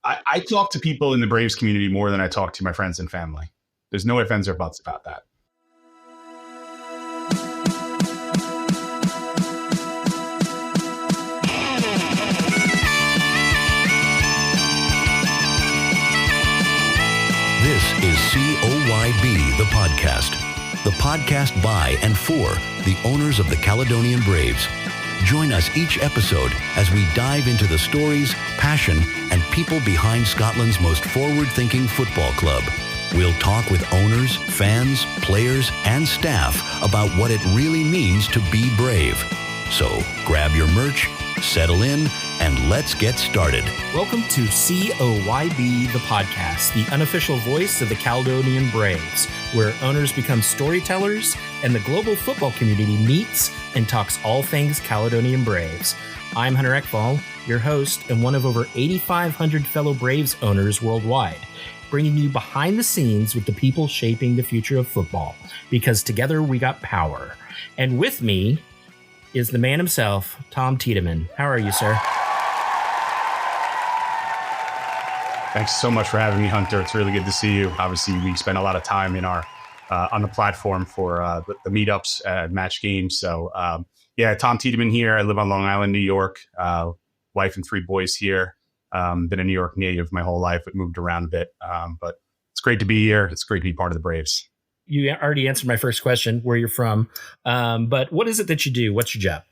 I talk to people in the Braves community more than I talk to my friends and family. There's no ifs, ands, or buts about that. This is COYB, the podcast by and for the owners of the Caledonian Braves. Join us each episode as we dive into the stories, passion, and people behind Scotland's most forward-thinking football club. We'll talk with owners, fans, players, and staff about what it really means to be brave. So grab your merch, settle in, and let's get started. Welcome to COYB, the podcast, the unofficial voice of the Caledonian Braves, where owners become storytellers and the global football community meets and talks all things Caledonian Braves. I'm Hunter Ekval, your host and one of over 8,500 fellow Braves owners worldwide, bringing you behind the scenes with the people shaping the future of football, because together we got power. And with me is the man himself, Tom Tiedemann. How are you, sir? Thanks so much for having me, Hunter. It's really good to see you. Obviously, we spend a lot of time in our on the platform for the meetups and match games. So, Tom Tiedemann here. I live on Long Island, New York. Wife and 3 boys here. Been a New York native my whole life, but moved around a bit. But it's great to be here. It's great to be part of the Braves. You already answered my first question, where you're from. But what is it that you do? What's your job?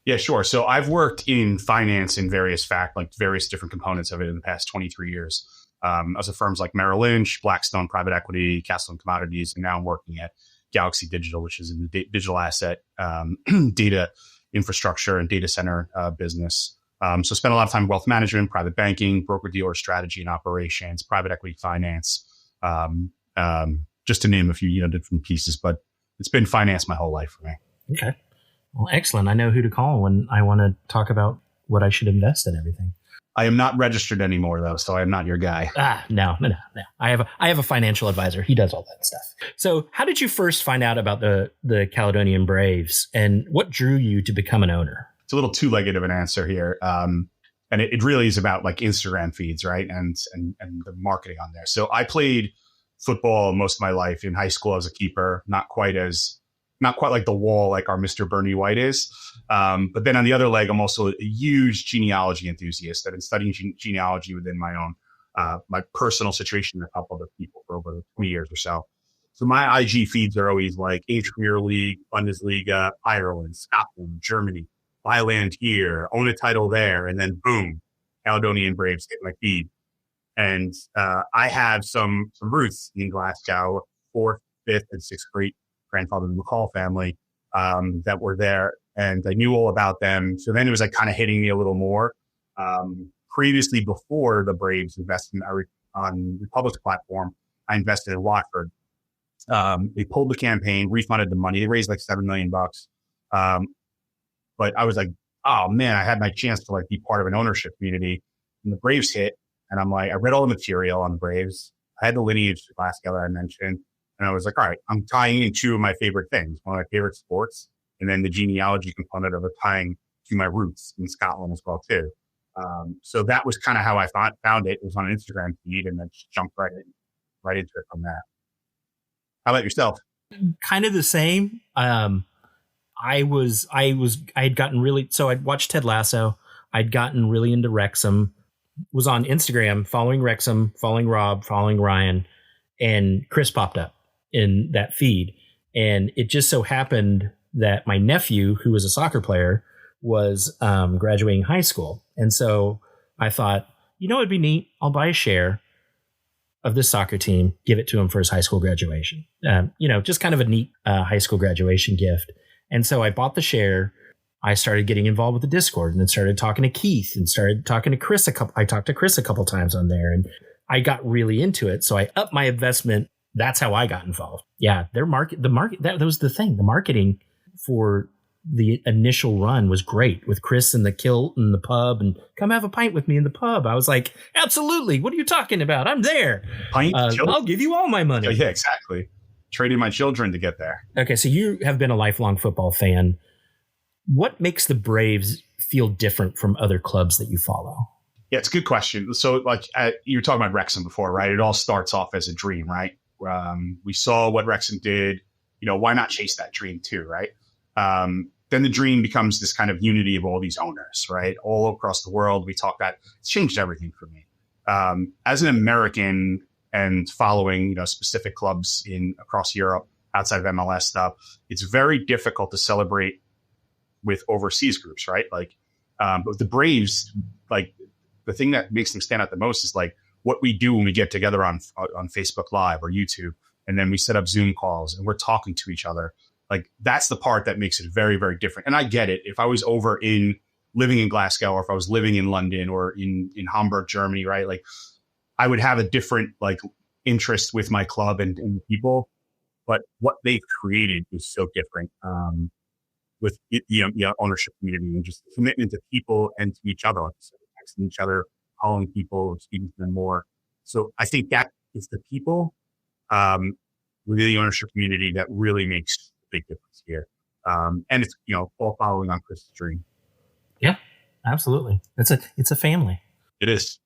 Yeah, sure. So I've worked in finance in various different components of it in the past 23 years. I was at firms like Merrill Lynch, Blackstone Private Equity, Castle and Commodities, and now I'm working at Galaxy Digital, which is in the digital asset, data infrastructure and data center business. So spent a lot of time in wealth management, private banking, broker-dealer strategy and operations, private equity finance, just to name a few different pieces. But it's been finance my whole life for me. Okay. Well, excellent. I know who to call when I want to talk about what I should invest in everything. I am not registered anymore, though, so I am not your guy. No. I have a financial advisor. He does all that stuff. So how did you first find out about the Caledonian Braves, and what drew you to become an owner? It's a little two-legged of an answer here. And it really is about like Instagram feeds, right? And the marketing on there. So I played football most of my life. In high school, I was a keeper, not quite like the wall like our Mr. Bernie White is. But then on the other leg, I'm also a huge genealogy enthusiast. I've been studying genealogy within my own, my personal situation with a couple other people for over 20 years or so. So my IG feeds are always like English Premier League, Bundesliga, Ireland, Scotland, Germany, buy land here, own a title there, and then boom, Caledonian Braves hit my feed. And I have some roots in Glasgow, 4th, 5th, and 6th grade grandfather of the McCall family that were there, and I knew all about them. So then it was like kind of hitting me a little more. Previously, before the Braves invested on Republic's platform, I invested in Watford. They pulled the campaign, refunded the money. They raised like $7 million. But I was like, oh man, I had my chance to like be part of an ownership community. And the Braves hit, and I'm like, I read all the material on the Braves. I had the lineage to Glasgow that I mentioned. And I was like, all right, I'm tying in 2 of my favorite things, one of my favorite sports, and then the genealogy component of it tying to my roots in Scotland as well, too. So that was kind of how I found it. It was on an Instagram feed, and then just jumped right into it from that. How about yourself? Kind of the same. I'd watched Ted Lasso. I'd gotten really into Wrexham, was on Instagram, following Wrexham, following Rob, following Ryan, and Chris popped up in that feed. And it just so happened that my nephew, who was a soccer player, was graduating high school. And so I thought, it'd be neat. I'll buy a share of this soccer team, give it to him for his high school graduation. Just kind of a neat high school graduation gift. And so I bought the share. I started getting involved with the Discord, and then started talking to Keith, and started talking to Chris. I talked to Chris a couple times on there, and I got really into it. So I upped my investment. That's how I got involved. Yeah, that was the thing. The marketing for the initial run was great, with Chris and the kilt and the pub, and come have a pint with me in the pub. I was like, absolutely. What are you talking about? I'm there. Pint? I'll give you all my money. Yeah, exactly. Traded my children to get there. Okay, so you have been a lifelong football fan. What makes the Braves feel different from other clubs that you follow? Yeah, it's a good question. So, like you were talking about Wrexham before, right? It all starts off as a dream, right? We saw what Wrexham did. Why not chase that dream too, right? Then the dream becomes this kind of unity of all these owners, right? All across the world, we talk that it's changed everything for me. As an American and following, specific clubs across Europe outside of MLS stuff, it's very difficult to celebrate with overseas groups, right? Like, but the Braves, like the thing that makes them stand out the most is like what we do when we get together on Facebook Live or YouTube, and then we set up Zoom calls and we're talking to each other. Like that's the part that makes it very, very different. And I get it. If I was living in Glasgow, or if I was living in London or in Hamburg, Germany, right? Like I would have a different like interest with my club and people, but what they've created is so different. With ownership community and just commitment to people and to each other, like texting each other, calling people, speaking to them more. So I think that is the people within the ownership community that really makes a big difference here. And it's all following on Chris's dream. Yeah, absolutely. It's a family. It is.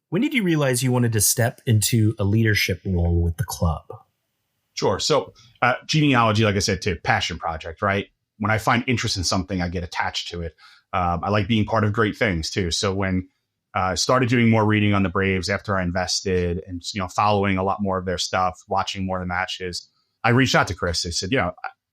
When did you realize you wanted to step into a leadership role with the club? Sure. So genealogy, like I said, to passion project, right? When I find interest in something, I get attached to it. I like being part of great things too. So when I started doing more reading on the Braves after I invested and, following a lot more of their stuff, watching more of the matches, I reached out to Chris. I said,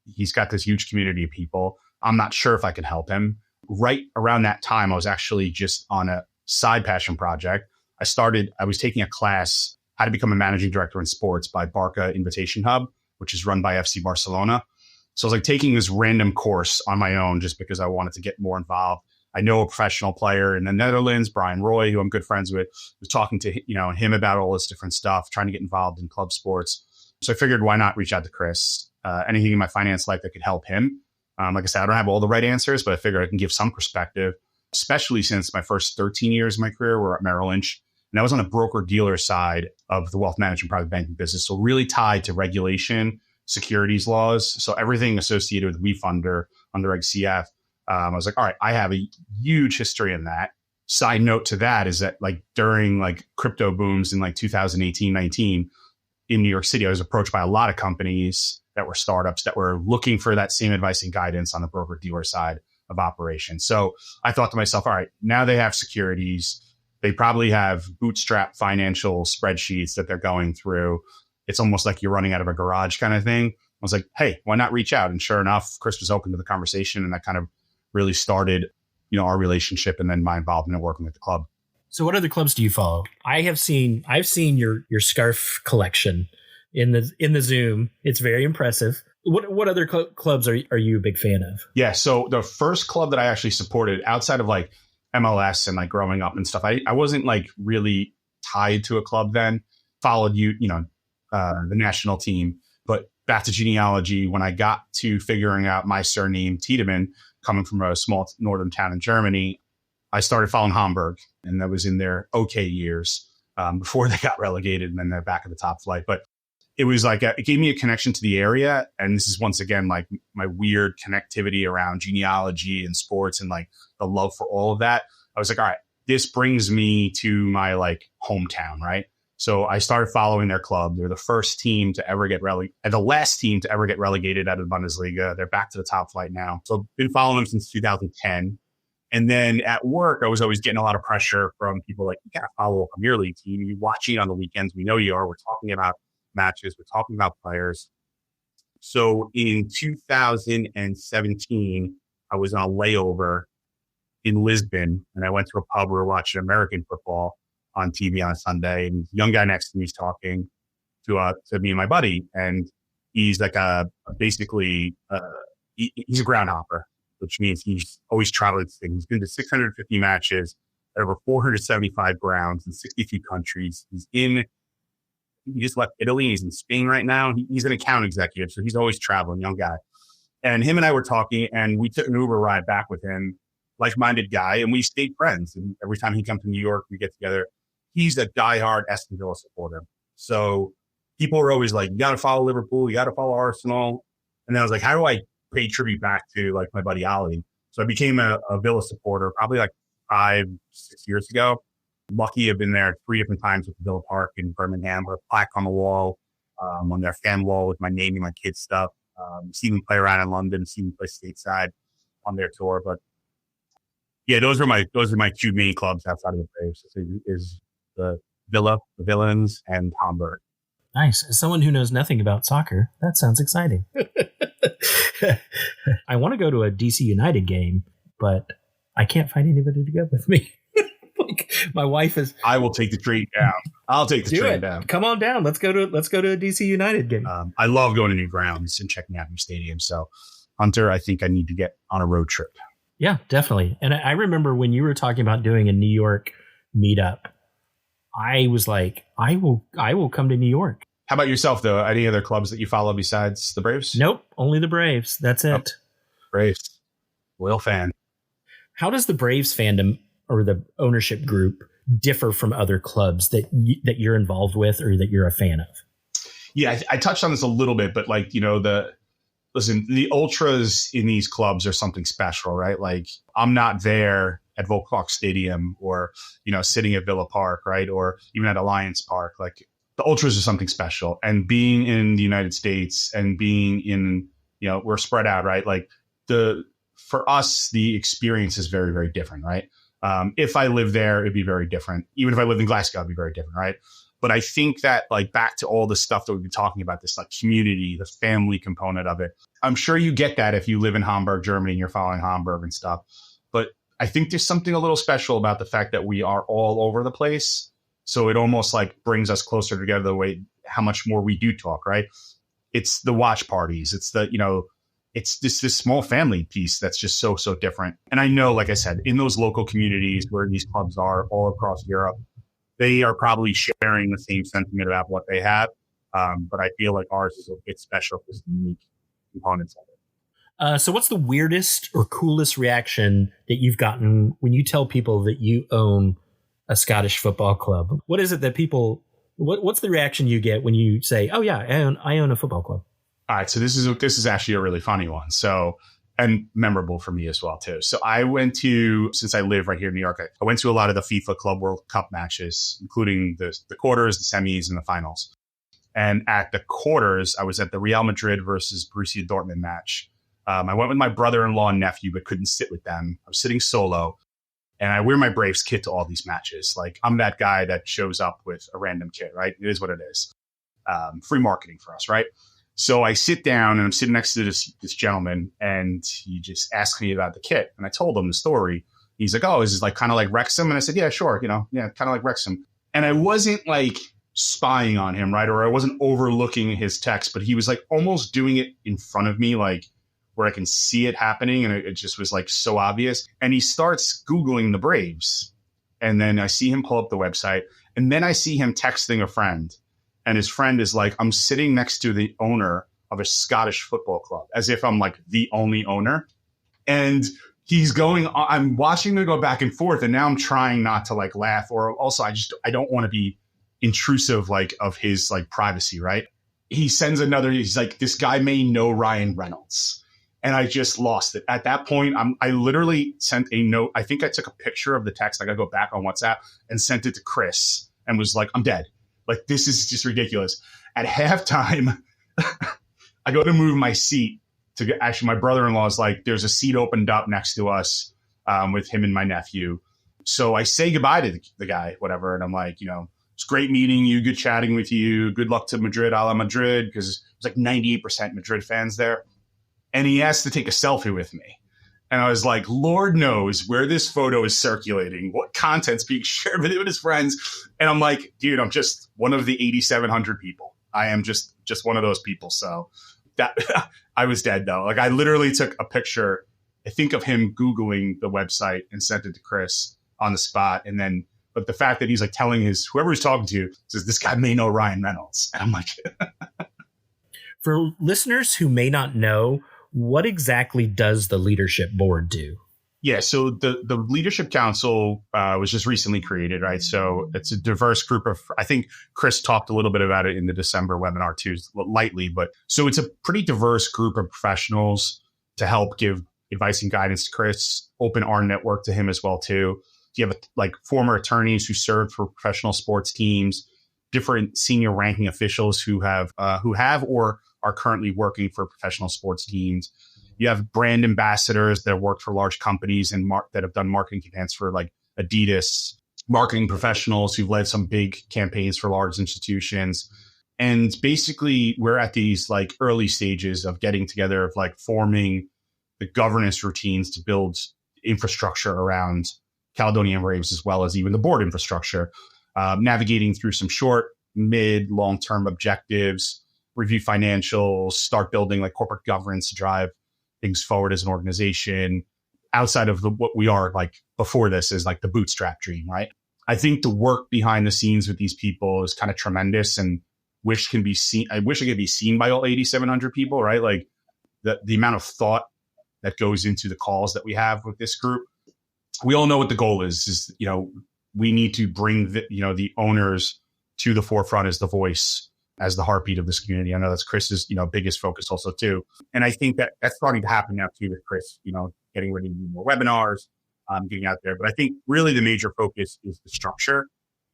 he's got this huge community of people. I'm not sure if I can help him. Right around that time, I was actually just on a side passion project. I was taking a class, how to become a managing director in sports by Barca Invitation Hub, which is run by FC Barcelona. So I was like taking this random course on my own just because I wanted to get more involved. I know a professional player in the Netherlands, Brian Roy, who I'm good friends with, was talking to him about all this different stuff, trying to get involved in club sports. So I figured, why not reach out to Chris? Anything in my finance life that could help him. Like I said, I don't have all the right answers, but I figured I can give some perspective, especially since my first 13 years of my career were at Merrill Lynch. And I was on a broker-dealer side of the wealth management private banking business, so really tied to regulation, securities laws. So everything associated with WeFunder under Reg CF. I was like, all right, I have a huge history in that. Side note to that is that like during like crypto booms in like 2018, 19 in New York City, I was approached by a lot of companies that were startups that were looking for that same advice and guidance on the broker-dealer side of operations. So I thought to myself, all right, now they have securities. They probably have bootstrap financial spreadsheets that they're going through. It's almost like you're running out of a garage kind of thing. I was like, hey, why not reach out? And sure enough, Chris was open to the conversation, and that kind of really started, our relationship and then my involvement in working with the club. So what other clubs do you follow? I've seen your scarf collection in the Zoom. It's very impressive. What other clubs are you a big fan of? Yeah, so the first club that I actually supported outside of like MLS and like growing up and stuff, I wasn't like really tied to a club then. Followed the national team, but back to genealogy. When I got to figuring out my surname Tiedemann, coming from a small northern town in Germany, I started following Hamburg, and that was in their okay years before they got relegated, and then they're back at the top flight. But it was like it gave me a connection to the area, and this is once again like my weird connectivity around genealogy and sports and like the love for all of that. I was like, all right, this brings me to my like hometown, right? So I started following their club. They're the first team to ever get relegated, the last team to ever get relegated out of the Bundesliga. They're back to the top flight now. So I've been following them since 2010. And then at work, I was always getting a lot of pressure from people like, you got to follow a Premier League team. You're watching on the weekends. We know you are. We're talking about matches. We're talking about players. So in 2017, I was on a layover in Lisbon, and I went to a pub. We were watching American football on TV on a Sunday, and a young guy next to me is talking to me and my buddy, and he's like he's a ground hopper, which means he's always traveling things. He's been to 650 matches, over 475 grounds in 62 countries. He just left Italy. He's in Spain right now. He's an account executive, so he's always traveling, young guy. And him and I were talking, and we took an Uber ride back with him, like-minded guy, and we stayed friends. And every time he comes to New York, we get together. He's a diehard Aston Villa supporter. So people were always like, you got to follow Liverpool. You got to follow Arsenal. And then I was like, how do I pay tribute back to like my buddy Ali? So I became a Villa supporter probably like 5-6 years ago. Lucky I've been there 3 different times with Villa Park in Birmingham with a plaque on the wall, on their fan wall with my name and my kids' stuff. Seen them play around in London, seen them play stateside on their tour. But yeah, those are my 2 main clubs outside of the Braves. Is the Villains, and Hamburg. Nice. As someone who knows nothing about soccer, that sounds exciting. I want to go to a DC United game, but I can't find anybody to go with me. Like, my wife is. I will take the train down. I'll take the train down. Come on down. Let's go to a DC United game. I love going to new grounds and checking out new stadiums. So, Hunter, I think I need to get on a road trip. Yeah, definitely. And I remember when you were talking about doing a New York meetup, I was like, I will come to New York. How about yourself, though? Any other clubs that you follow besides the Braves? Nope, only the Braves. That's it. Braves. Loyal fan. How does the Braves fandom or the ownership group differ from other clubs that you're involved with or that you're a fan of? Yeah, I touched on this a little bit, but like, the ultras in these clubs are something special, right? Like, I'm not there at Volkswagen Stadium or, sitting at Villa Park, right? Or even at Alliance Park. Like, the ultras are something special. And being in the United States and being in, we're spread out, right? Like, for us, the experience is very, very different, right? If I lived there, it'd be very different. Even if I lived in Glasgow, it'd be very different, right? But I think that, like, back to all the stuff that we've been talking about, this like community, the family component of it. I'm sure you get that if you live in Hamburg, Germany, and you're following Hamburg and stuff. But I think there's something a little special about the fact that we are all over the place. So it almost like brings us closer together the way how much more we do talk, right? It's the watch parties. It's the, it's this small family piece that's just so different. And I know, like I said, in those local communities where these clubs are all across Europe, they are probably sharing the same sentiment about what they have. But I feel like ours is a bit special because the unique components of it. So what's the weirdest or coolest reaction that you've gotten when you tell people that you own a Scottish football club? What is it that people, what's the reaction you get when you say, oh yeah, I own a football club? All right. So this is actually a really funny one. So, and memorable for me as well too. So I went to, since I live right here in New York, I went to a lot of the FIFA Club World Cup matches, including the quarters, the semis, and the finals. And at the quarters, I was at the Real Madrid versus Borussia Dortmund match. I went with my brother-in-law and nephew, but couldn't sit with them. I was sitting solo, and I wear my Braves kit to all these matches. Like, I'm that guy that shows up with a random kit, right? It is what it is. Free marketing for us, right? So I sit down, and I'm sitting next to this gentleman, and he just asked me about the kit. And I told him the story. He's like, oh, is this like kind of like Wrexham? And I said, yeah, sure. Kind of like Wrexham. And I wasn't like spying on him, right? Or I wasn't overlooking his text, but he was like almost doing it in front of me, like where I can see it happening. And it just was like so obvious. And he starts Googling the Braves. And then I see him pull up the website. And then I see him texting a friend. And his friend is like, I'm sitting next to the owner of a Scottish football club, as if I'm like the only owner. And he's going, I'm watching them go back and forth. And now I'm trying not to like laugh, or also I don't want to be intrusive, like of his like privacy, right? He sends he's like, this guy may know Ryan Reynolds. And I just lost it. At that point, I literally sent a note. I think I took a picture of the text. I got to go back on WhatsApp and sent it to Chris and was like, I'm dead. Like, this is just ridiculous. At halftime, I go to move my seat actually, my brother-in-law is like, there's a seat opened up next to us with him and my nephew. So I say goodbye to the guy, whatever. And I'm like, it's great meeting you. Good chatting with you. Good luck to Madrid, a la Madrid, because there's like 98% Madrid fans there. And he asked to take a selfie with me. And I was like, Lord knows where this photo is circulating, what content's being shared with him and his friends. And I'm like, dude, I'm just one of the 8,700 people. I am just one of those people. So that I was dead, though. Like, I literally took a picture, I think, of him Googling the website and sent it to Chris on the spot. And then, but the fact that he's like telling whoever he's talking to says, this guy may know Ryan Reynolds. And I'm like, for listeners who may not know, what exactly does the leadership board do? Yeah, so the Leadership Council was just recently created, right? So it's a diverse group of, I think Chris talked a little bit about it in the December webinar too, lightly, but so it's a pretty diverse group of professionals to help give advice and guidance to Chris, open our network to him as well too. You have like former attorneys who served for professional sports teams, different senior ranking officials who have or are currently working for professional sports teams. You have brand ambassadors that work for large companies and that have done marketing campaigns for like Adidas, marketing professionals who've led some big campaigns for large institutions. And basically, we're at these like early stages of getting together, of like forming the governance routines to build infrastructure around Caledonian Braves, as well as even the board infrastructure, navigating through some short, mid, long-term objectives, review financials, start building like corporate governance to drive things forward as an organization. Outside of what we are like before this is like the bootstrap dream, right? I think the work behind the scenes with these people is kind of tremendous, and I wish it could be seen by all 8,700 people, right? Like the amount of thought that goes into the calls that we have with this group. We all know what the goal is, we need to bring the owners to the forefront as the voice, as the heartbeat of this community. I know that's Chris's, biggest focus also too. And I think that that's starting to happen now too with Chris, getting ready to do more webinars, getting out there. But I think really the major focus is the structure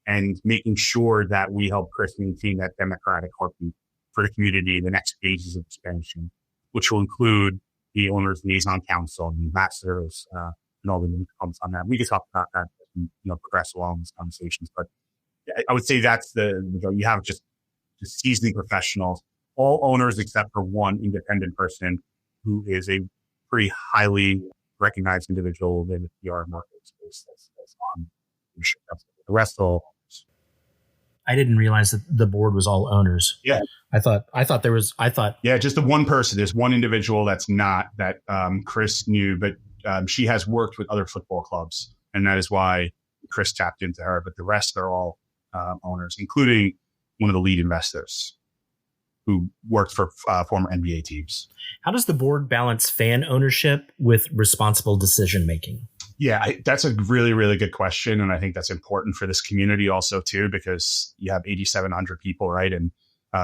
and making sure that we help Chris maintain that democratic heartbeat for the community in the next phases of expansion, which will include the owners liaison council and ambassadors, and all the new comments on that. We can talk about that and, progress along these conversations. But I would say that's you have just seasoned professionals, all owners except for one independent person who is a pretty highly recognized individual in the PR market space that's on leadership. The rest all. I didn't realize that the board was all owners. Yeah. I thought there was. Yeah, just the one person. There's one individual that's not that Chris knew, but she has worked with other football clubs, and that is why Chris tapped into her. But the rest are all owners, including one of the lead investors who worked for former NBA teams. How does the board balance fan ownership with responsible decision making? Yeah, that's a really, really good question. And I think that's important for this community also, too, because you have 8,700 people, right? And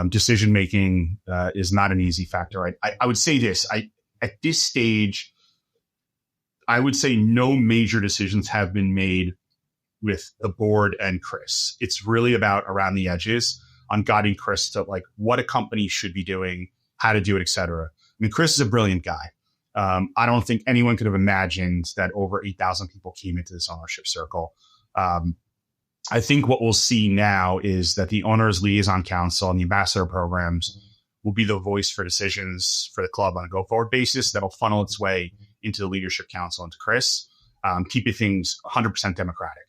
decision making is not an easy factor. Right? I would say this. At this stage, I would say no major decisions have been made with the board and Chris. It's really about around the edges on guiding Chris to like what a company should be doing, how to do it, et cetera. I mean, Chris is a brilliant guy. I don't think anyone could have imagined that over 8,000 people came into this ownership circle. I think what we'll see now is that the Owners Liaison Council and the ambassador programs will be the voice for decisions for the club on a go-forward basis that'll funnel its way into the leadership council and to Chris, keeping things 100% democratic.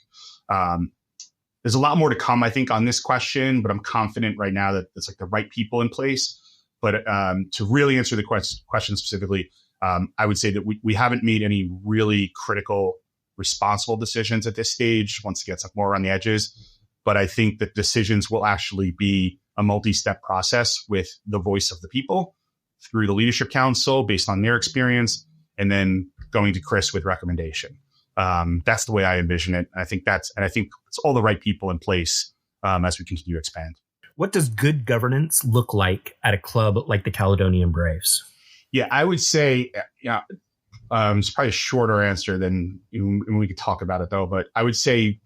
There's a lot more to come, I think, on this question, but I'm confident right now that it's like the right people in place. But to really answer the question specifically, I would say that we haven't made any really critical, responsible decisions at this stage. Once it gets up more on the edges, but I think that decisions will actually be a multi-step process with the voice of the people through the leadership council based on their experience, and then going to Chris with recommendation. That's the way I envision it. I think it's all the right people in place as we continue to expand. What does good governance look like at a club like the Caledonian Braves? Yeah, I would say, it's probably a shorter answer than we could talk about it though, but I would say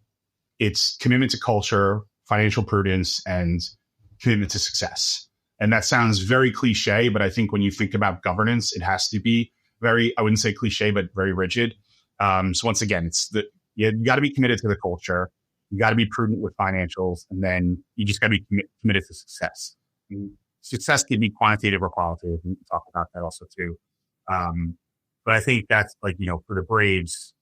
it's commitment to culture, financial prudence, and commitment to success. And that sounds very cliche, but I think when you think about governance, it has to be very, I wouldn't say cliche, but very rigid. So once again, you got to be committed to the culture. You got to be prudent with financials, and then you just got to be committed to success. And success can be quantitative or qualitative. We can talk about that also too. But I think that's like, for the Braves,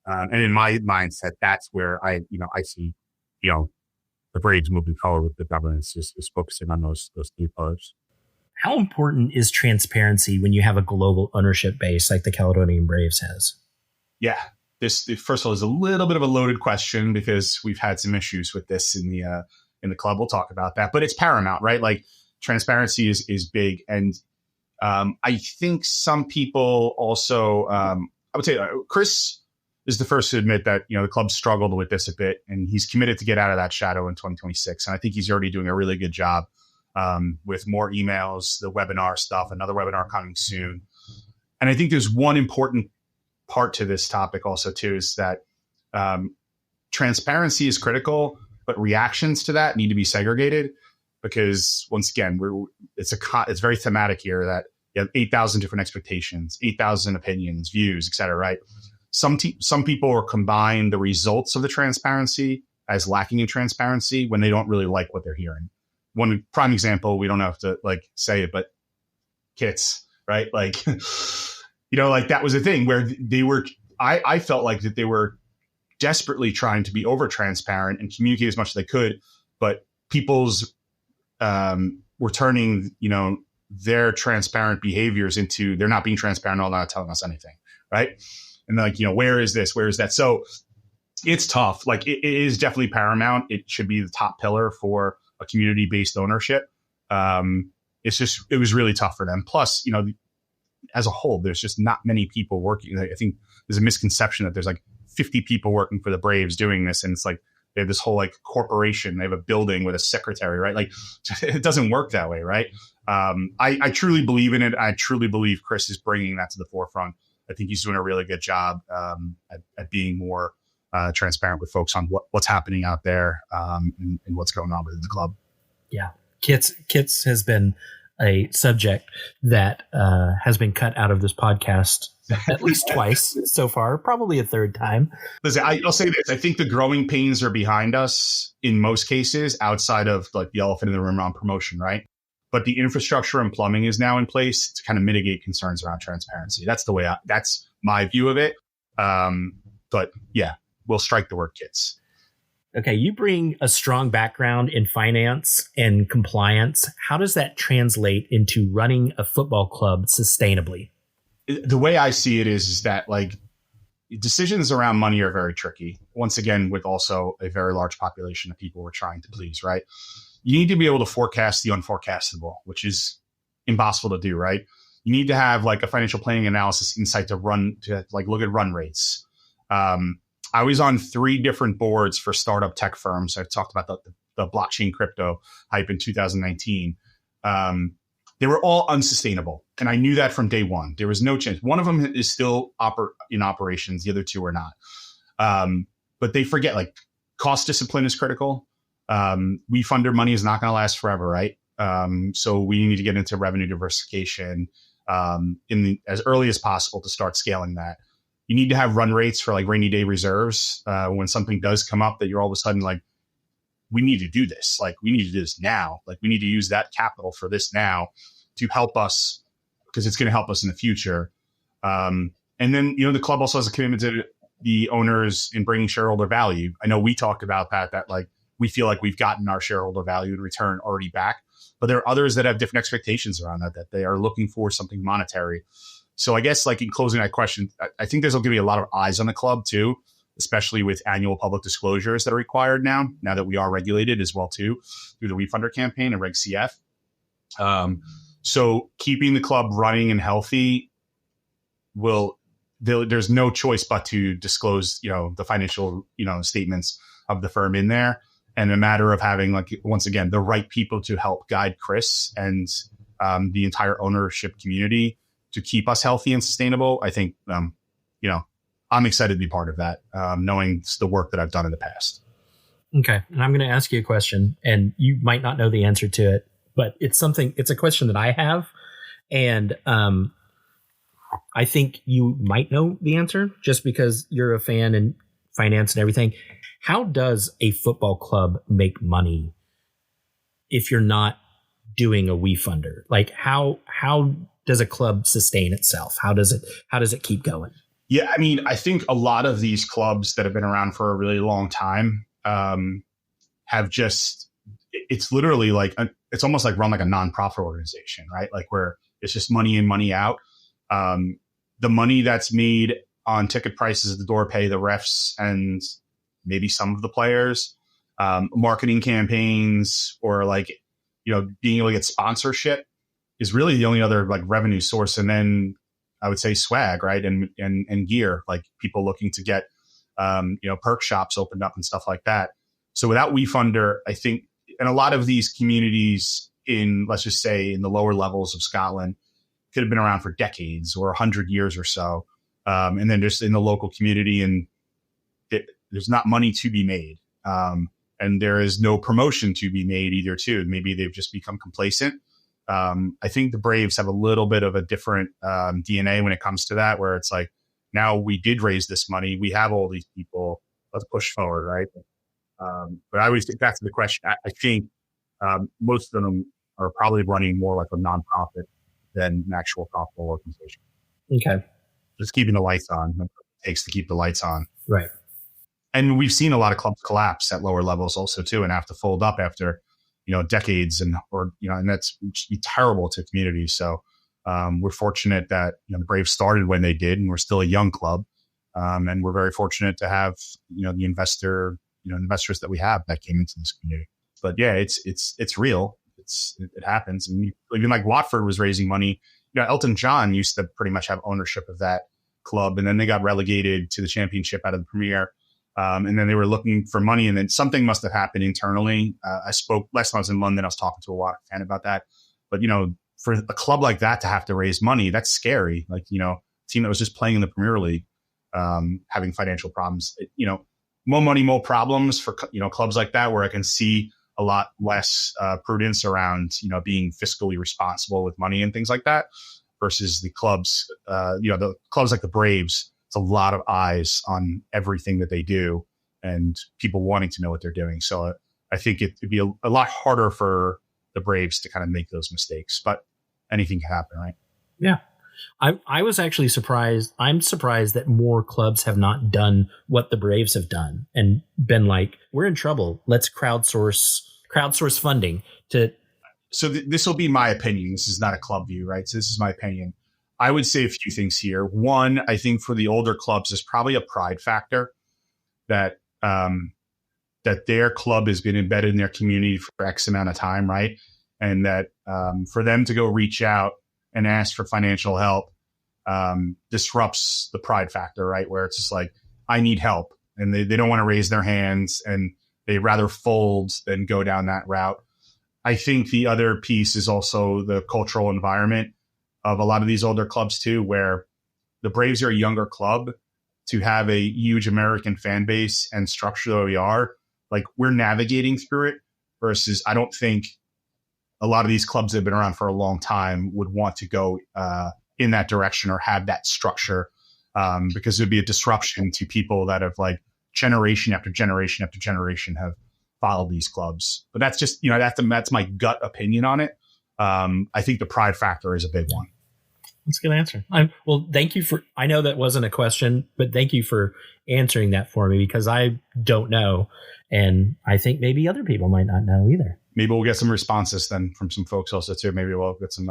and in my mindset, that's where I see, the Braves moving forward with the governance is focusing on those three pillars. How important is transparency when you have a global ownership base like the Caledonian Braves has? Yeah, this first of all is a little bit of a loaded question because we've had some issues with this in the club. We'll talk about that, but it's paramount, right? Like transparency is big, and I think some people also, I would say Chris is the first to admit that, the club struggled with this a bit, and he's committed to get out of that shadow in 2026. And I think he's already doing a really good job with more emails, the webinar stuff, another webinar coming soon. And I think there's one important part to this topic also too, is that transparency is critical, but reactions to that need to be segregated because once again, it's very thematic here that you have 8,000 different expectations, 8,000 opinions, views, et cetera, right? Some people will combine the results of the transparency as lacking in transparency when they don't really like what they're hearing. One prime example, we don't have to like say it, but kits, right? Like, like that was a thing where I felt like that they were desperately trying to be over transparent and communicate as much as they could, but people's were turning, their transparent behaviors into they're not being transparent, or not telling us anything, right? And like, where is this? Where is that? So it's tough. Like it is definitely paramount. It should be the top pillar for a community-based ownership. It was really tough for them. Plus, as a whole, there's just not many people working. I think there's a misconception that there's like 50 people working for the Braves doing this. And it's like, they have this whole like corporation. They have a building with a secretary, right? Like it doesn't work that way, right? I truly believe in it. I truly believe Chris is bringing that to the forefront. I think he's doing a really good job at being more transparent with folks on what's happening out there and what's going on within the club. Yeah, Kits has been a subject that has been cut out of this podcast at least twice so far, probably a third time. Listen, I'll say this. I think the growing pains are behind us in most cases outside of like the elephant in the room around promotion, right? But the infrastructure and plumbing is now in place to kind of mitigate concerns around transparency. That's that's my view of it. But yeah, we'll strike the word kits. Okay, you bring a strong background in finance and compliance. How does that translate into running a football club sustainably? The way I see it is that like decisions around money are very tricky. Once again, with also a very large population of people we're trying to please, right? You need to be able to forecast the unforecastable, which is impossible to do, right? You need to have like a financial planning analysis insight to look at run rates. I was on 3 different boards for startup tech firms. I talked about the blockchain crypto hype in 2019. They were all unsustainable. And I knew that from day one. There was no chance. One of them is still in operations. The other 2 are not. But they forget like cost discipline is critical. WeFunder money is not going to last forever, right? So we need to get into revenue diversification as early as possible to start scaling that. You need to have run rates for like rainy day reserves. When something does come up that you're all of a sudden like, we need to do this. Like we need to do this now. Like we need to use that capital for this now to help us because it's going to help us in the future. And then, the club also has a commitment to the owners in bringing shareholder value. I know we talked about that like we feel like we've gotten our shareholder value in return already back, but there are others that have different expectations around that they are looking for something monetary. So I guess like in closing that question, I think there's going to be a lot of eyes on the club too, especially with annual public disclosures that are required now that we are regulated as well too through the WeFunder campaign and Reg CF. So keeping the club running and healthy there's no choice but to disclose, the financial, statements of the firm in there, and a matter of having like, once again, the right people to help guide Chris and the entire ownership community to keep us healthy and sustainable. I think, I'm excited to be part of that, knowing the work that I've done in the past. Okay. And I'm going to ask you a question, and you might not know the answer to it, but it's a question that I have. And I think you might know the answer just because you're a fan and finance and everything. How does a football club make money if you're not doing a WeFunder? Like how does a club sustain itself? How does it keep going? Yeah, I mean, I think a lot of these clubs that have been around for a really long time have just, it's literally like, it's almost like run like a nonprofit organization, right? Like where it's just money in, money out. The money that's made on ticket prices at the door pay the refs and maybe some of the players, marketing campaigns, or like, being able to get sponsorship is really the only other like revenue source. And then I would say swag, right? And gear, like people looking to get, perk shops opened up and stuff like that. So without WeFunder, I think, and a lot of these communities in, let's just say in the lower levels of Scotland could have been around for decades or 100 years or so. And then just in the local community, and there's not money to be made. And there is no promotion to be made either too. Maybe they've just become complacent. I think the Braves have a little bit of a different DNA when it comes to that, where it's like, now we did raise this money. We have all these people. Let's push forward, right? But I always think back to the question. I think most of them are probably running more like a nonprofit than an actual profitable organization. Okay. Just keeping the lights on. It takes to keep the lights on. Right. And we've seen a lot of clubs collapse at lower levels also too, and have to fold up after, decades and that's terrible to communities. So we're fortunate that, the Braves started when they did, and we're still a young club. And we're very fortunate to have, the investors that we have that came into this community. But yeah, it's real. It happens. And even like Watford was raising money. Elton John used to pretty much have ownership of that club, and then they got relegated to the championship out of the Premier. And then they were looking for money, and then something must have happened internally. I spoke last time I was in London. I was talking to a Watford fan about that. But, for a club like that to have to raise money, that's scary. Like, a team that was just playing in the Premier League, having financial problems, more money, more problems for, clubs like that, where I can see a lot less prudence around, being fiscally responsible with money and things like that, versus the clubs, the clubs like the Braves. It's a lot of eyes on everything that they do and people wanting to know what they're doing. So I think it'd be a lot harder for the Braves to kind of make those mistakes, but anything can happen, right? Yeah. I was actually surprised. I'm surprised that more clubs have not done what the Braves have done and been like, we're in trouble. Let's crowdsource funding to. So this will be my opinion. This is not a club view, right? So this is my opinion. I would say a few things here. One, I think for the older clubs, there's probably a pride factor that that their club has been embedded in their community for X amount of time, right? And that for them to go reach out and ask for financial help disrupts the pride factor, right? Where it's just like, I need help. And they don't want to raise their hands, and they rather fold than go down that route. I think the other piece is also the cultural environment of a lot of these older clubs too, where the Braves are a younger club. To have a huge American fan base and structure that we are, like, we're navigating through it, versus I don't think a lot of these clubs that have been around for a long time would want to go in that direction or have that structure, because it would be a disruption to people that have, like, generation after generation after generation have followed these clubs. But that's just, that's my gut opinion on it. I think the pride factor is a big one. That's a good answer. Well, thank you for, I know that wasn't a question, but thank you for answering that for me, because I don't know. And I think maybe other people might not know either. Maybe we'll get some responses then from some folks also too. Maybe we'll get some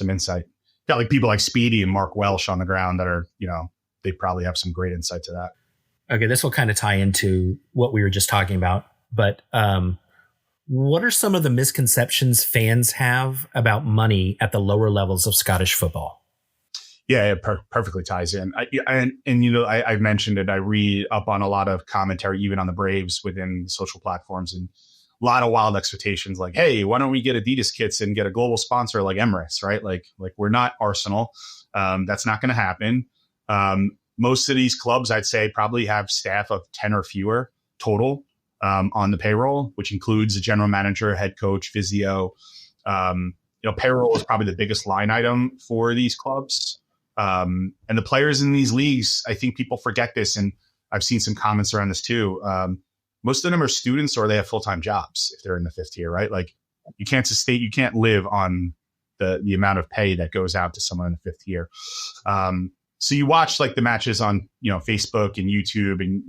insight. Got like people like Speedy and Mark Welsh on the ground that are, they probably have some great insight to that. Okay. This will kind of tie into what we were just talking about, but, what are some of the misconceptions fans have about money at the lower levels of Scottish football? Yeah, it perfectly ties in. I've mentioned it. I read up on a lot of commentary, even on the Braves within social platforms, and a lot of wild expectations like, hey, why don't we get Adidas kits and get a global sponsor like Emirates, right? Like we're not Arsenal. That's not going to happen. Most of these clubs, I'd say, probably have staff of 10 or fewer total on the payroll, which includes a general manager, head coach, physio. Payroll is probably the biggest line item for these clubs. And the players in these leagues, I think people forget this, and I've seen some comments around this too. Most of them are students, or they have full-time jobs if they're in the fifth tier, right? Like, you can't live on the amount of pay that goes out to someone in the fifth tier. So you watch like the matches on, Facebook and YouTube, and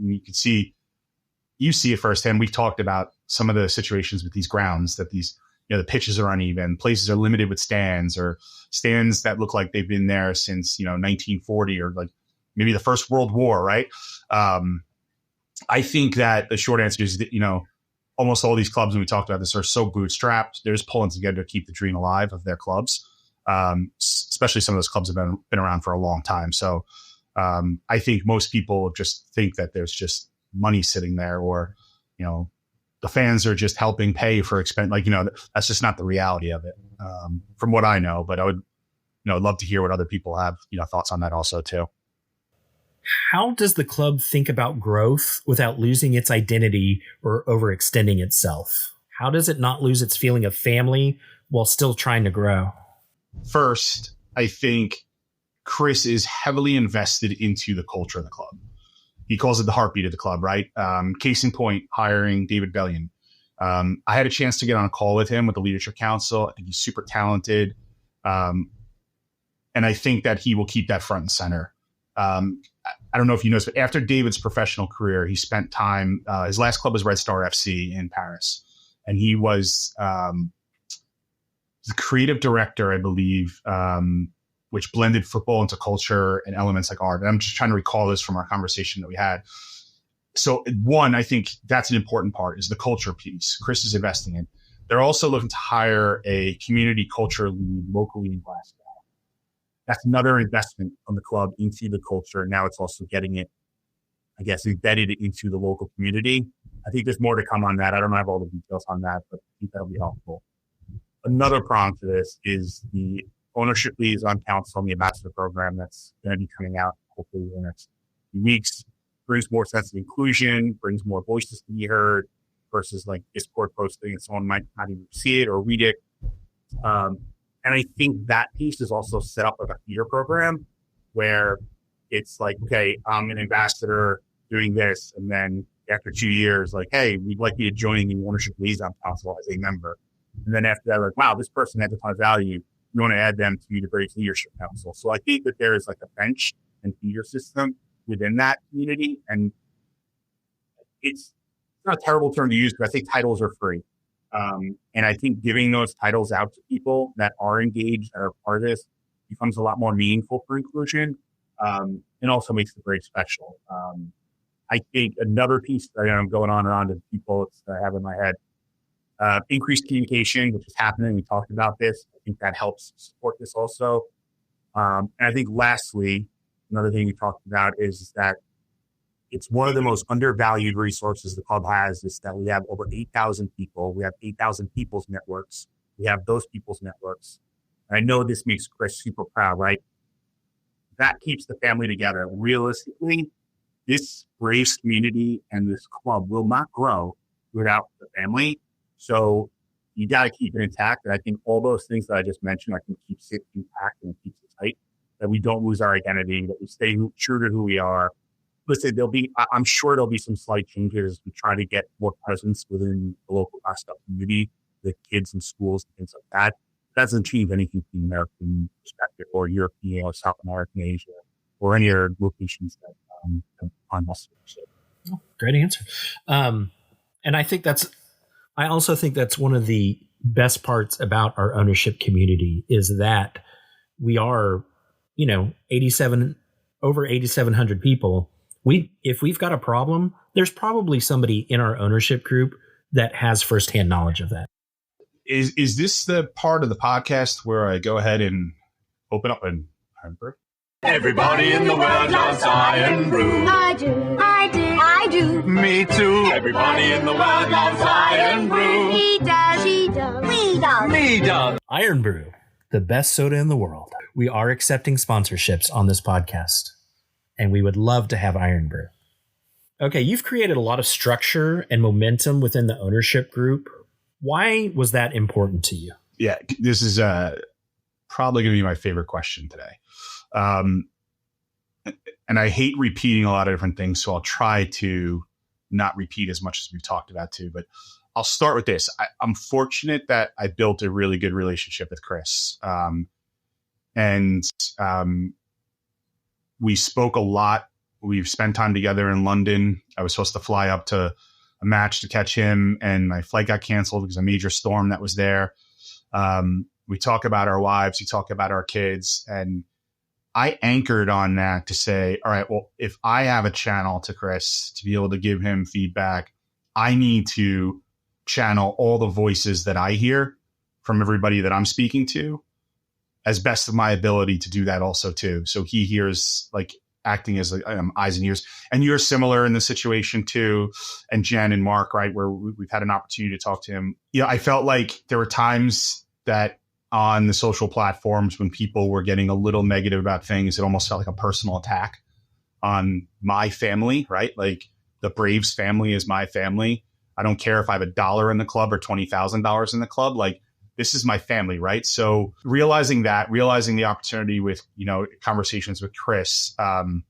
you see it firsthand. We've talked about some of the situations with these grounds that these, the pitches are uneven, places are limited with stands, or stands that look like they've been there since, 1940, or like maybe the First World War, right? I think that the short answer is that, almost all these clubs, when we talked about this, are so bootstrapped. They're just pulling together to keep the dream alive of their clubs. Especially some of those clubs have been around for a long time. So I think most people just think that there's just money sitting there, or, the fans are just helping pay for expense. Like, that's just not the reality of it, from what I know. But I would, love to hear what other people have, thoughts on that also too. How does the club think about growth without losing its identity or overextending itself? How does it not lose its feeling of family while still trying to grow? First, I think Chris is heavily invested into the culture of the club. He calls it the heartbeat of the club, right? Case in point, hiring David Bellion. I had a chance to get on a call with him with the Leadership Council. I think he's super talented. And I think that he will keep that front and center. I don't know if you noticed, but after David's professional career, he spent time, his last club was Red Star FC in Paris. And he was the creative director, I believe, which blended football into culture and elements like art. And I'm just trying to recall this from our conversation that we had. So one, I think that's an important part is the culture piece Chris is investing in. They're also looking to hire a community culture lead locally in Glasgow. That's another investment from the club into the culture. Now it's also getting it, I guess, embedded into the local community. I think there's more to come on that. I don't have all the details on that, but I think that'll be helpful. Another prong to this is the ownership liaison council and the ambassador program that's going to be coming out hopefully in the next few weeks. Brings more sense of inclusion, brings more voices to be heard versus like Discord posting and someone might not even see it or read it. And I think that piece is also set up with a feeder program where it's like, okay, I'm an ambassador doing this. And then after 2 years, like, hey, we'd like you to join the ownership liaison council as a member. And then after that, like, wow, this person has a ton of value. You want to add them to the Braves Leadership Council. So I think that there is like a bench and feeder system within that community. And it's not a terrible term to use, but I think titles are free. And I think giving those titles out to people that are engaged, that are part of this, becomes a lot more meaningful for inclusion, and also makes it very special. I think another piece that I'm going on and on to people that I have in my head, increased communication, which is happening. We talked about this. I think that helps support this also. And I think lastly, another thing we talked about is that it's one of the most undervalued resources the club has is that we have over 8,000 people. We have 8,000 people's networks. We have those people's networks. And I know this makes Chris super proud, right? That keeps the family together. Realistically, this Braves community and this club will not grow without the family. So you got to keep it intact. And I think all those things that I just mentioned, I think keeps it intact and keeps it tight, that we don't lose our identity, that we stay true to who we are. Listen, I'm sure there'll be some slight changes as we try to get more presence within the local Glasgow community, the kids in schools and things like that. That doesn't achieve anything from the American perspective or European or South American, Asia, or any other locations that on us. Oh, great answer. And I also think that's one of the best parts about our ownership community is that we are, over 8,700 people. If we've got a problem, there's probably somebody in our ownership group that has firsthand knowledge of that. Is this the part of the podcast where I go ahead and open up an Iron Brew? Everybody in the world loves Iron Brew. I do. Me too. Everybody in the world loves Iron Brew. He does. She does. We does. Me does. Iron Brew, the best soda in the world. We are accepting sponsorships on this podcast, and we would love to have Iron Brew. Okay, you've created a lot of structure and momentum within the ownership group. Why was that important to you? Yeah, this is probably going to be my favorite question today. And I hate repeating a lot of different things, so I'll try to not repeat as much as we've talked about too. But I'll start with this. I'm fortunate that I built a really good relationship with Chris. And we spoke a lot. We've spent time together in London. I was supposed to fly up to a match to catch him, and my flight got canceled because of a major storm that was there. We talk about our wives. We talk about our kids. And I anchored on that to say, all right, well, if I have a channel to Chris to be able to give him feedback, I need to channel all the voices that I hear from everybody that I'm speaking to as best of my ability to do that also too. So he hears like acting as eyes and ears. And you're similar in the situation too. And Jen and Mark, right, where we've had an opportunity to talk to him. I felt like there were times that on the social platforms when people were getting a little negative about things, it almost felt like a personal attack. on my family, right? Like the Braves family is my family. I don't care if I have $1 in the club or $20,000 in the club. Like this is my family, right? So realizing the opportunity with, conversations with Chris, and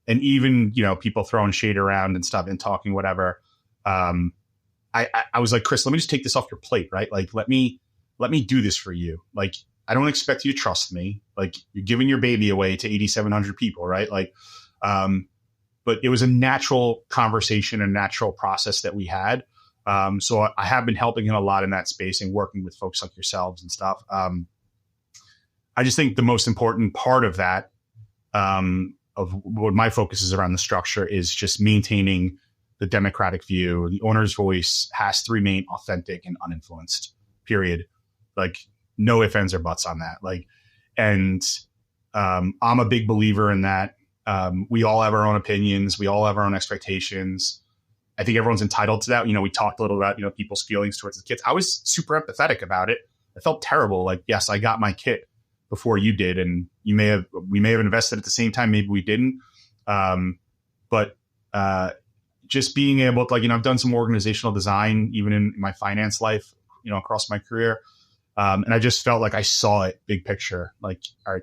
even, people throwing shade around and stuff and talking whatever. I was like, Chris, let me just take this off your plate, right? Like, let me do this for you. Like, I don't expect you to trust me. Like, you're giving your baby away to 8,700 people, right? Like, but it was a natural conversation, a natural process that we had. So I have been helping him a lot in that space and working with folks like yourselves and stuff. I just think the most important part of that, of what my focus is around the structure, is just maintaining the democratic view. The owner's voice has to remain authentic and uninfluenced, period. Like no ifs, ands, or buts on that. Like, and I'm a big believer in that. We all have our own opinions. We all have our own expectations. I think everyone's entitled to that. We talked a little about, people's feelings towards the kids. I was super empathetic about it. I felt terrible. Like, yes, I got my kit before you did. And we may have invested at the same time. Maybe we didn't. But just being able to, I've done some organizational design, even in my finance life, across my career. And I just felt like I saw it big picture. Like, all right,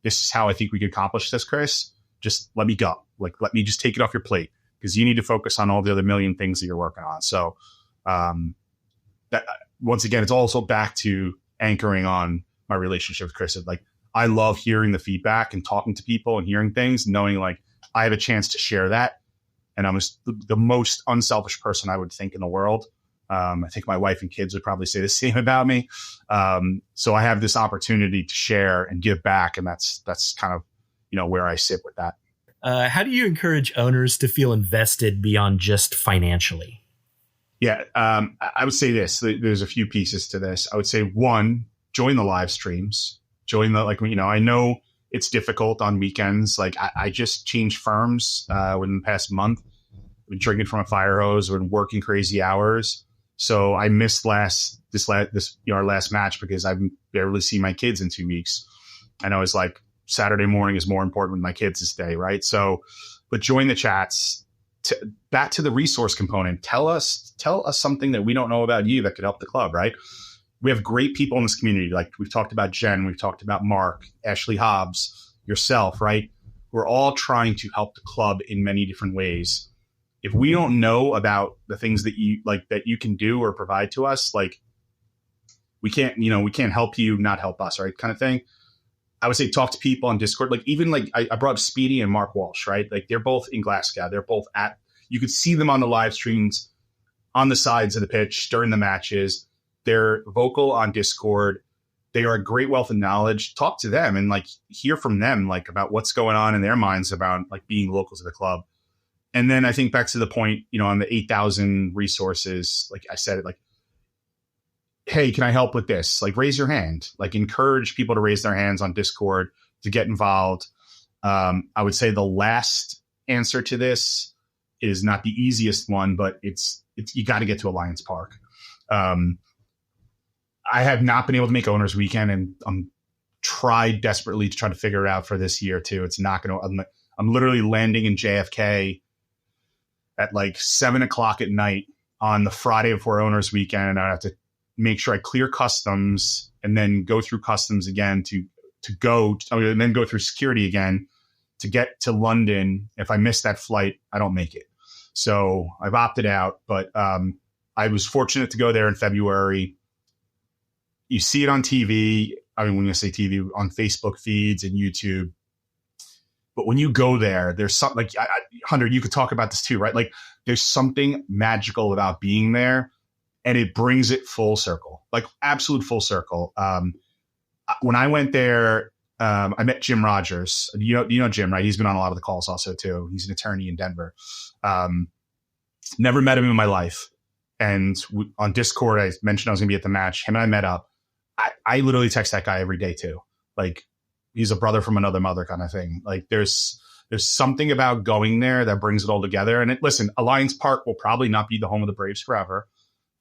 this is how I think we could accomplish this, Chris. Just let me go. Like, let me just take it off your plate, because you need to focus on all the other million things that you're working on. So that, once again, it's also back to anchoring on my relationship with Chris. Like, I love hearing the feedback and talking to people and hearing things, knowing like I have a chance to share that. And I'm the most unselfish person I would think in the world. I think my wife and kids would probably say the same about me. So I have this opportunity to share and give back. And that's kind of, where I sit with that. How do you encourage owners to feel invested beyond just financially? Yeah, I would say this. There's a few pieces to this. I would say, one, join the live streams. Join the, I know it's difficult on weekends. Like I just changed firms within the past month. I've been drinking from a fire hose. We've been working crazy hours. So I missed our last match because I barely see my kids in 2 weeks. And I was like, Saturday morning is more important with my kids this day, right? So, but join the chats. Back to the resource component. Tell us something that we don't know about you that could help the club, right? We have great people in this community. Like we've talked about Jen, we've talked about Mark, Ashley Hobbs, yourself, right? We're all trying to help the club in many different ways. If we don't know about the things that you can do or provide to us, like we can't help you, not help us, right? Kind of thing. I would say talk to people on Discord. Like even like I brought up Speedy and Mark Walsh, right? Like they're both in Glasgow. They're both you could see them on the live streams on the sides of the pitch during the matches. They're vocal on Discord. They are a great wealth of knowledge. Talk to them and like hear from them, like about what's going on in their minds about like being local to the club. And then I think back to the point, on the 8,000 resources, like I said, like, hey, can I help with this? Like raise your hand, like encourage people to raise their hands on Discord to get involved. I would say the last answer to this is not the easiest one, but it's you got to get to Alliance Park. I have not been able to make owners weekend, and I'm tried desperately to try to figure it out for this year too. It's not going to, I'm literally landing in JFK at like 7:00 at night on the Friday before owners weekend. And I have to make sure I clear customs and then go through customs again and then go through security again to get to London. If I miss that flight, I don't make it. So I've opted out, but I was fortunate to go there in February. You see it on TV. I mean, when I say TV, on Facebook feeds and YouTube. But when you go there, there's something like, Hunter, you could talk about this too, right? Like there's something magical about being there, and it brings it full circle, like absolute full circle. When I went there, I met Jim Rogers. You know Jim, right? He's been on a lot of the calls also too. He's an attorney in Denver. Never met him in my life. And on Discord, I mentioned I was going to be at the match. Him and I met up. I literally text that guy every day too. Like he's a brother from another mother kind of thing. Like there's something about going there that brings it all together. And listen, Alliance Park will probably not be the home of the Braves forever,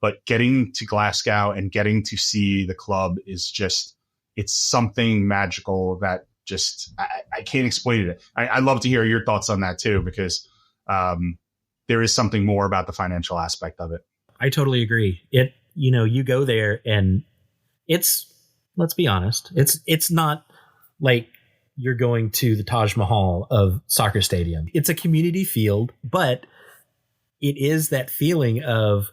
but getting to Glasgow and getting to see the club is just, it's something magical that just I can't explain it. I'd love to hear your thoughts on that too, because there is something more about the financial aspect of it. I totally agree. You go there and let's be honest, it's not like you're going to the Taj Mahal of soccer stadium. It's a community field, but it is that feeling of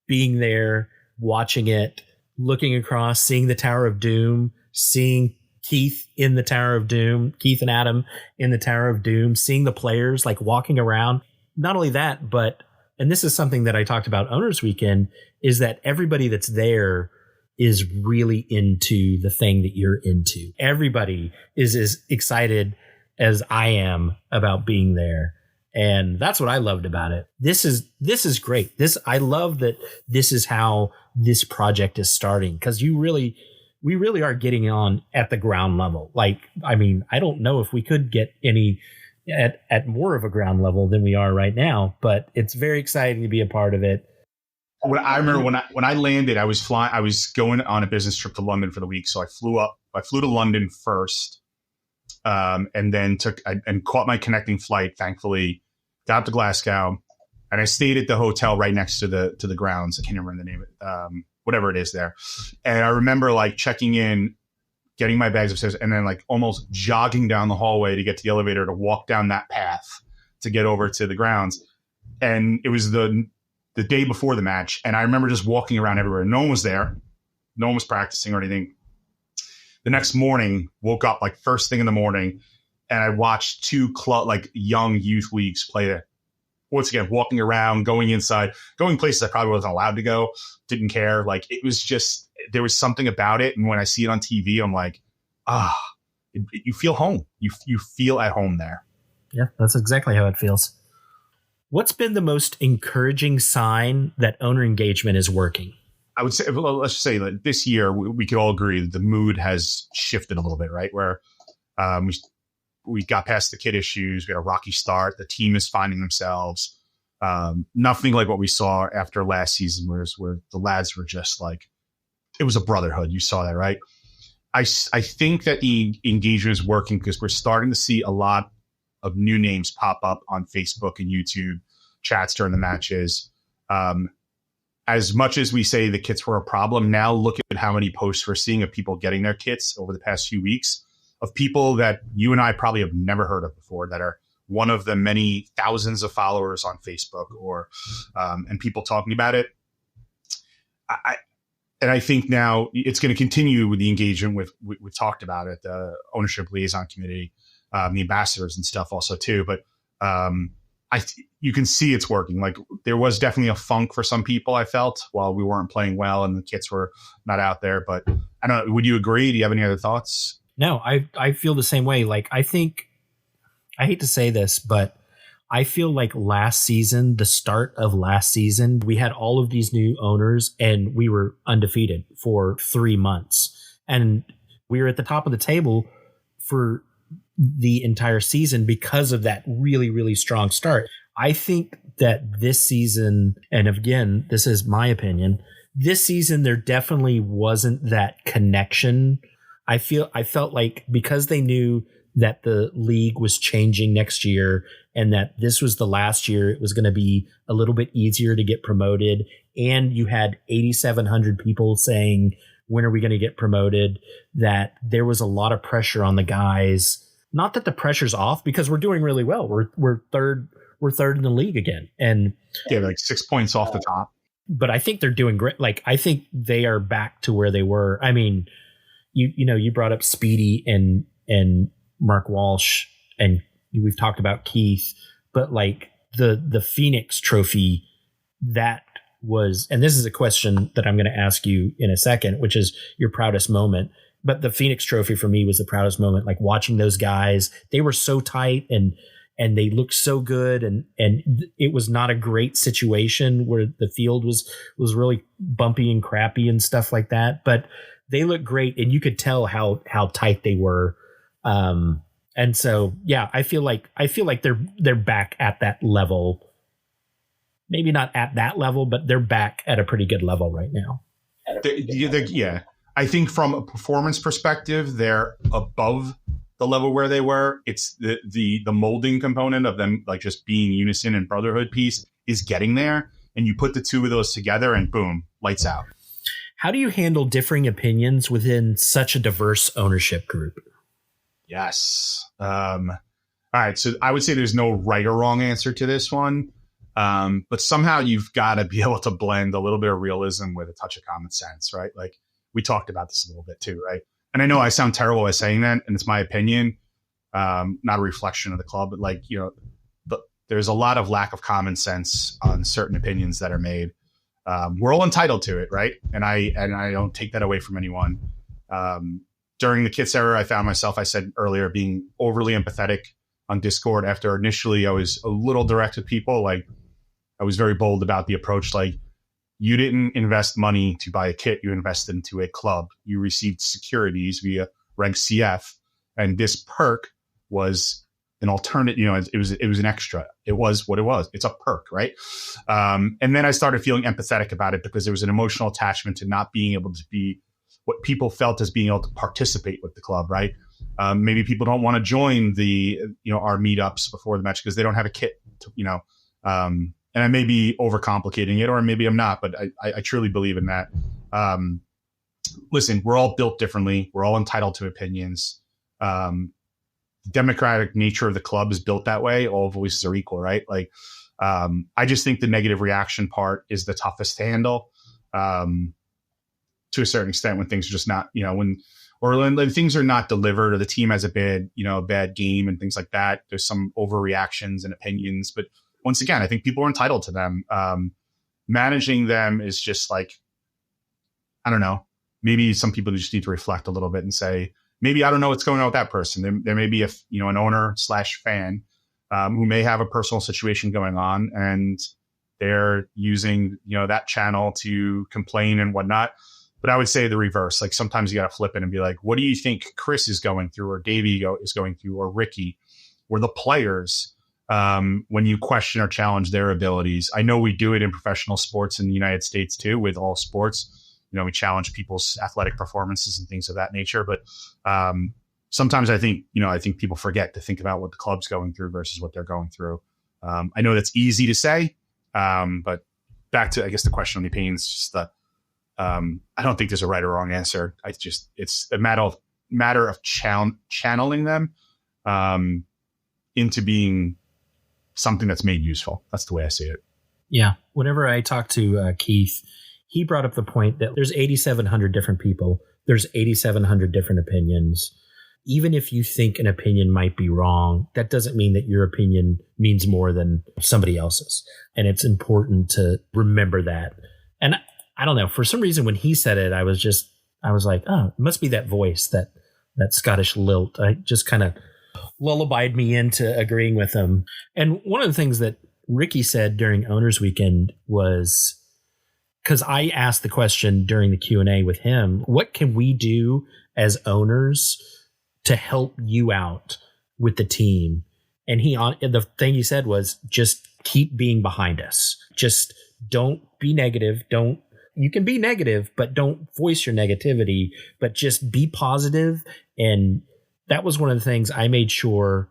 being there, watching it, looking across, seeing the Tower of Doom, seeing Keith in the Tower of Doom, Keith and Adam in the Tower of Doom, seeing the players like walking around. Not only that, but, and this is something that I talked about Owners Weekend, is that everybody that's there is really into the thing that you're into. Everybody is as excited as I am about being there. And that's what I loved about it. This is great. I love that this is how this project is starting, because we really are getting on at the ground level. Like, I mean, I don't know if we could get any at more of a ground level than we are right now, but it's very exciting to be a part of it. I remember when I landed, I was going on a business trip to London for the week. So I flew to London first, and then caught my connecting flight, thankfully, got to Glasgow, and I stayed at the hotel right next to the grounds. I can't remember the name of it, whatever it is there. And I remember like checking in, getting my bags upstairs, and then like almost jogging down the hallway to get to the elevator to walk down that path to get over to the grounds. And it was the day before the match, and I remember just walking around everywhere. No one was there. No one was practicing or anything. The next morning, woke up like first thing in the morning, and I watched two young youth leagues play there. Once again, walking around, going inside, going places I probably wasn't allowed to go, didn't care. Like, it was just, there was something about it. And when I see it on TV, I'm like, you feel home. You feel at home there. Yeah, that's exactly how it feels. What's been the most encouraging sign that owner engagement is working? I would say, well, let's just say that this year we could all agree that the mood has shifted a little bit, right? Where we got past the kid issues. We had a rocky start. The team is finding themselves. Nothing like what we saw after last season, where the lads were just like, it was a brotherhood. You saw that, right? I think that the engagement is working because we're starting to see a lot of new names pop up on Facebook and YouTube chats during the matches. As much as we say the kits were a problem, now look at how many posts we're seeing of people getting their kits over the past few weeks, of people that you and I probably have never heard of before, that are one of the many thousands of followers on Facebook, or and people talking about it. I think now it's going to continue with the engagement we've talked about it, the ownership liaison committee, the ambassadors and stuff also too. But you can see it's working. Like, there was definitely a funk for some people, I felt, while we weren't playing well and the kits were not out there. But I don't know. Would you agree? Do you have any other thoughts? No, I feel the same way. Like, I think, I hate to say this, but I feel like last season, the start of last season, we had all of these new owners and we were undefeated for 3 months. And we were at the top of the table for the entire season because of that really, really strong start. I think that this season, and again, this is my opinion, this season there definitely wasn't that connection. I felt like because they knew that the league was changing next year and that this was the last year, it was going to be a little bit easier to get promoted. And you had 8,700 people saying, when are we going to get promoted? That there was a lot of pressure on the guys. Not that the pressure's off, because we're doing really well. We're third in the league again. And yeah, like 6 points off the top. But I think they're doing great. Like, I think they are back to where they were. I mean, you brought up Speedy and Mark Walsh, and we've talked about Keith, but like the Phoenix Trophy, that was, and this is a question that I'm going to ask you in a second, which is your proudest moment. But the Phoenix Trophy for me was the proudest moment, like watching those guys. They were so tight and they looked so good, and it was not a great situation where the field was really bumpy and crappy and stuff like that. But they looked great, and you could tell how tight they were. And so, yeah, I feel like they're back at that level. Maybe not at that level, but they're back at a pretty good level right now. Yeah. I think from a performance perspective, they're above the level where they were. It's the molding component of them, like just being unison and brotherhood piece is getting there. And you put the two of those together and boom, lights out. How do you handle differing opinions within such a diverse ownership group? Yes. All right. So I would say there's no right or wrong answer to this one. But somehow you've got to be able to blend a little bit of realism with a touch of common sense, right? Like we talked about this a little bit too, right? And I know I sound terrible by saying that, and it's my opinion, not a reflection of the club, but like, there's a lot of lack of common sense on certain opinions that are made. We're all entitled to it, right? And I don't take that away from anyone. During the Kits era, I found myself, I said earlier, being overly empathetic on Discord after initially I was a little direct with people. Like I was very bold about the approach. Like you didn't invest money to buy a kit. You invested into a club. You received securities via rank CF. And this perk was an alternate, it was an extra. It was what it was. It's a perk, right? And then I started feeling empathetic about it because there was an emotional attachment to not being able to be what people felt as being able to participate with the club, right? Maybe people don't want to join our meetups before the match because they don't have a kit, and I may be overcomplicating it, or maybe I'm not, but I truly believe in that. Listen, we're all built differently. We're all entitled to opinions. The democratic nature of the club is built that way. All voices are equal, right? Like, I just think the negative reaction part is the toughest to handle. To a certain extent, when things are just not, when things are not delivered, or the team has a bad game and things like that, there's some overreactions and opinions. But once again, I think people are entitled to them. Managing them is just like, I don't know, maybe some people just need to reflect a little bit and say, maybe I don't know what's going on with that person. There may be an owner / fan who may have a personal situation going on, and they're using, that channel to complain and whatnot. But I would say the reverse. Like sometimes you got to flip it and be like, what do you think Chris is going through, or Davey is going through, or Ricky, or the players, when you question or challenge their abilities? I know we do it in professional sports in the United States too, with all sports. We challenge people's athletic performances and things of that nature. But sometimes I think people forget to think about what the club's going through versus what they're going through. I know that's easy to say, but back to, I guess, the question on the opinions, just that I don't think there's a right or wrong answer. It's a matter of channeling them into being something that's made useful. That's the way I see it. Yeah. Whenever I talk to Keith, he brought up the point that there's 8,700 different people. There's 8,700 different opinions. Even if you think an opinion might be wrong, that doesn't mean that your opinion means more than somebody else's. And it's important to remember that. And I don't know, for some reason when he said it, I was like, oh, it must be that voice, that Scottish lilt. I just kind of lullabied me into agreeing with him. And one of the things that Ricky said during Owners Weekend was, because I asked the question during the Q&A with him, what can we do as owners to help you out with the team? And the thing he said was, just keep being behind us. Just don't be negative. You can be negative, but don't voice your negativity, but just be positive. And that was one of the things I made sure,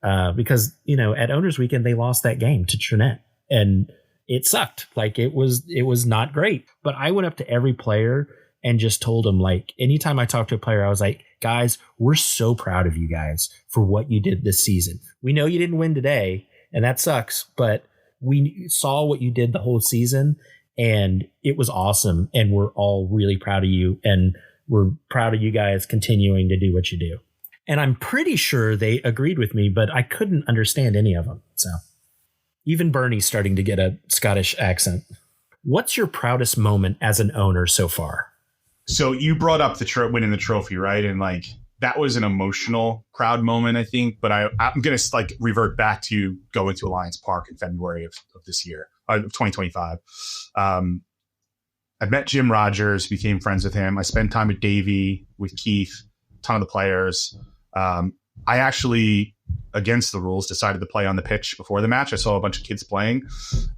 because, at Owners Weekend, they lost that game to Trinette, and it sucked. Like it was not great, but I went up to every player and just told them, like, anytime I talked to a player, I was like, guys, we're so proud of you guys for what you did this season. We know you didn't win today, and that sucks, but we saw what you did the whole season, and it was awesome. And we're all really proud of you, and we're proud of you guys continuing to do what you do. And I'm pretty sure they agreed with me, but I couldn't understand any of them. So even Bernie's starting to get a Scottish accent. What's your proudest moment as an owner so far? So you brought up the winning the trophy, right? And like that was an emotional, proud moment, I think. But I'm going to revert back to going to Alliance Park in February of this year, of 2025. I met Jim Rogers, became friends with him. I spent time with Davey, with Keith, a ton of the players. I actually, against the rules, decided to play on the pitch before the match. I saw a bunch of kids playing.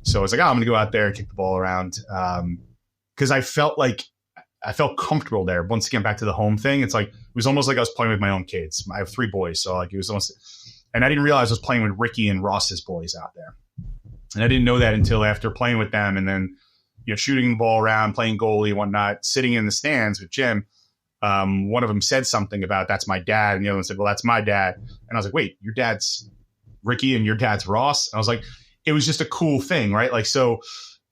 So I was like, I'm going to go out there and kick the ball around. Because I felt like I felt comfortable there. Once again, back to the home thing. It's like, it was almost like I was playing with my own kids. I have 3 boys. So like it was almost, and I didn't realize I was playing with Ricky and Ross's boys out there. And I didn't know that until after playing with them and then, shooting the ball around, playing goalie and whatnot, sitting in the stands with Jim. One of them said something about, that's my dad. And the other one said, well, that's my dad. And I was like, wait, your dad's Ricky and your dad's Ross? And I was like, it was just a cool thing, right? Like, so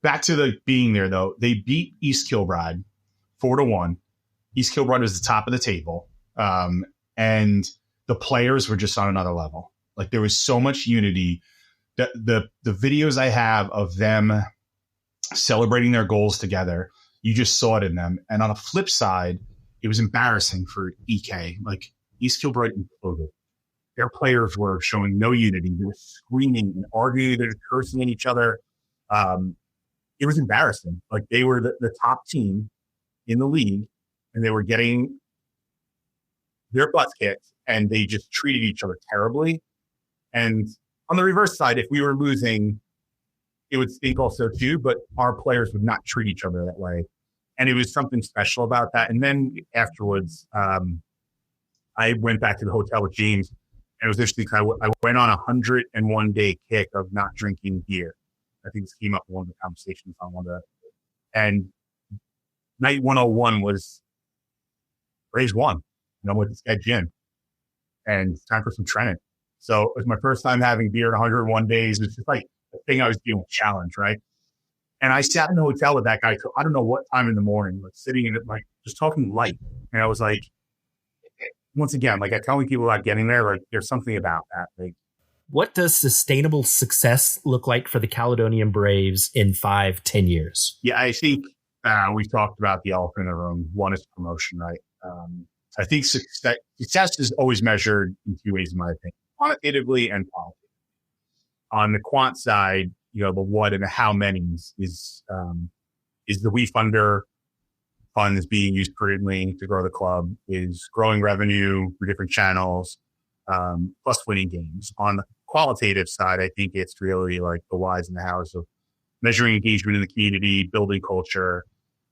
back to the being there though, they beat East Kilbride 4-1. East Kilbride was the top of the table. And the players were just on another level. Like there was so much unity. The videos I have of them celebrating their goals together, you just saw it in them. And on a flip side, it was embarrassing for EK. Like East Kilbride imploded. Their players were showing no unity. They were screaming and arguing. They were cursing at each other. It was embarrassing. Like they were the top team in the league, and they were getting their butts kicked, and they just treated each other terribly. And on the reverse side, if we were losing, it would stink also too, but our players would not treat each other that way. And it was something special about that. And then afterwards, I went back to the hotel with James. And it was interesting because I went on a 101-day kick of not drinking beer. I think this came up in one of the conversations on one of the, and night 101 was Braves won. I'm with this guy Jim, and it's time for some training. So it was my first time having beer in 101 days. It's just like the thing I was doing with challenge, right? And I sat in the hotel with that guy till I don't know what time in the morning, like sitting in it, like just talking light. And I was like, once again, like I telling people about getting there, like there's something about that. Like, what does sustainable success look like for the Caledonian Braves in 5-10 years? Yeah, I think we talked about the elephant in the room. One is promotion, right? I think success is always measured in 2 ways, in my opinion, quantitatively and qualitatively. On the quant side, the what and the how many is the WeFunder funds being used prudently to grow the club, is growing revenue through different channels, plus winning games. On the qualitative side, I think it's really like the whys and the hows of measuring engagement in the community, building culture,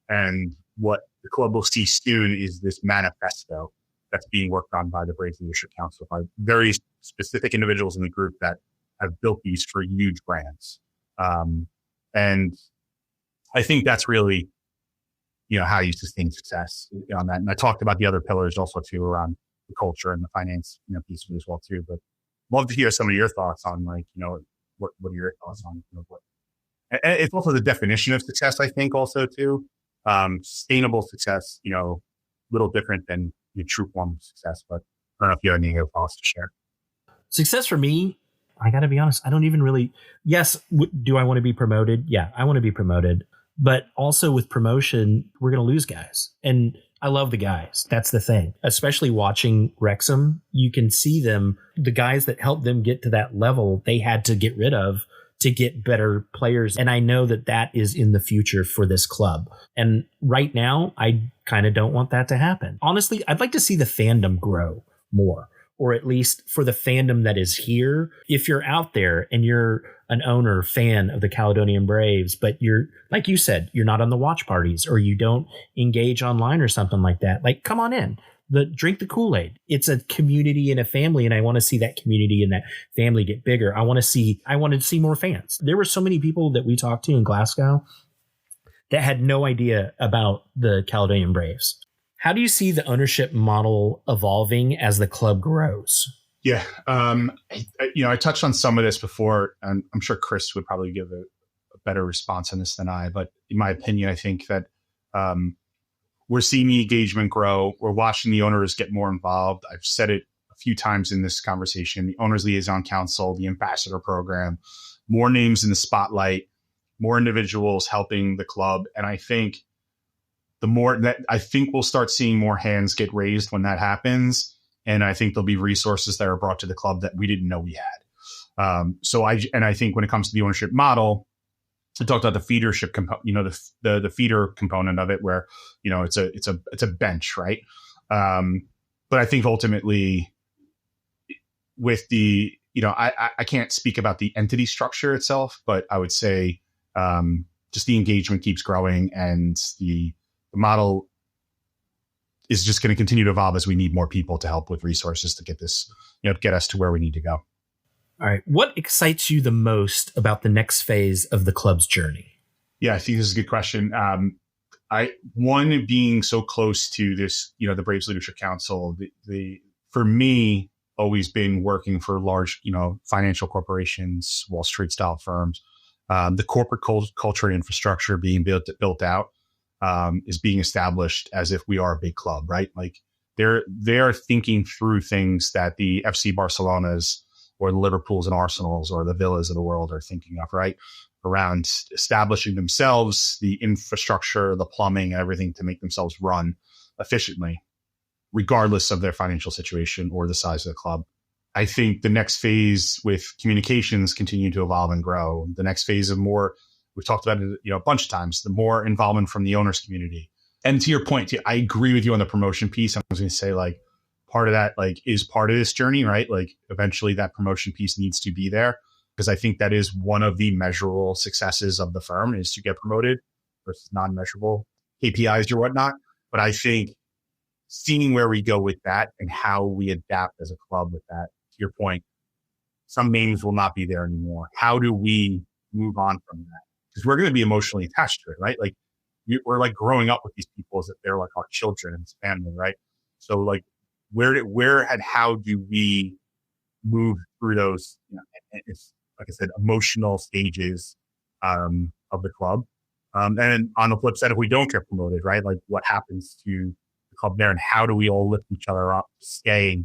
and what the club will see soon is this manifesto that's being worked on by the Braves Leadership Council, by very specific individuals in the group that have built these for huge brands. And I think that's really, how you sustain success on that. And I talked about the other pillars also too, around the culture and the finance, piece of it as well too. But love to hear some of your thoughts on what are your thoughts on what, and it's also the definition of success, I think also too. Sustainable success, little different than your true form of success, but I don't know if you have any thoughts to share. Success for me, I got to be honest, I don't even really, yes. Do I want to be promoted? Yeah, I want to be promoted. But also with promotion, we're going to lose guys. And I love the guys. That's the thing. Especially watching Wrexham, you can see them, the guys that helped them get to that level, they had to get rid of to get better players. And I know that is in the future for this club. And right now, I kind of don't want that to happen. Honestly, I'd like to see the fandom grow more, or at least for the fandom that is here. If you're out there and you're an owner, fan of the Caledonian Braves, but you're, like you said, you're not on the watch parties or you don't engage online or something like that, like, come on in. Drink the Kool-Aid. It's a community and a family, and I want to see that community and that family get bigger. I want to see more fans. There were so many people that we talked to in Glasgow that had no idea about the Caledonian Braves. How do you see the ownership model evolving as the club grows? Yeah, I touched on some of this before, and I'm sure Chris would probably give a better response on this than I. But in my opinion, I think that we're seeing the engagement grow. We're watching the owners get more involved. I've said it a few times in this conversation. The Owners Liaison Council, the Ambassador Program, more names in the spotlight, more individuals helping the club, and I think we'll start seeing more hands get raised when that happens. And I think there'll be resources that are brought to the club that we didn't know we had. I think when it comes to the ownership model, I talked about the feedership component, the feeder component of it, where, it's a bench, right? But I think ultimately with the, I can't speak about the entity structure itself, but I would say just the engagement keeps growing and the model is just going to continue to evolve as we need more people to help with resources to get this, get us to where we need to go. All right. What excites you the most about the next phase of the club's journey? Yeah, I think this is a good question. One, being so close to this, the Braves Leadership Council, for me, always been working for large, financial corporations, Wall Street style firms. The corporate culture and infrastructure being built out is being established as if we are a big club, right? Like they are thinking through things that the FC Barcelonas or the Liverpools and Arsenals or the Villas of the world are thinking of, right? Around establishing themselves, the infrastructure, the plumbing, everything to make themselves run efficiently, regardless of their financial situation or the size of the club. I think the next phase with communications continue to evolve and grow. The next phase of more, we've talked about it, a bunch of times, the more involvement from the owners community. And to your point, I agree with you on the promotion piece. I was going to say, like, part of that, like, is part of this journey, right? Like, eventually that promotion piece needs to be there, because I think that is one of the measurable successes of the firm, is to get promoted versus non-measurable KPIs or whatnot. But I think seeing where we go with that and how we adapt as a club with that, to your point, some names will not be there anymore. How do we move on from that? Because we're going to be emotionally attached to it, right? Like, we're like growing up with these people as if they're like our children and family, right? So like, where and how do we move through those, it's, like I said, emotional stages of the club? And on the flip side, if we don't get promoted, right, like what happens to the club there, and how do we all lift each other up to stay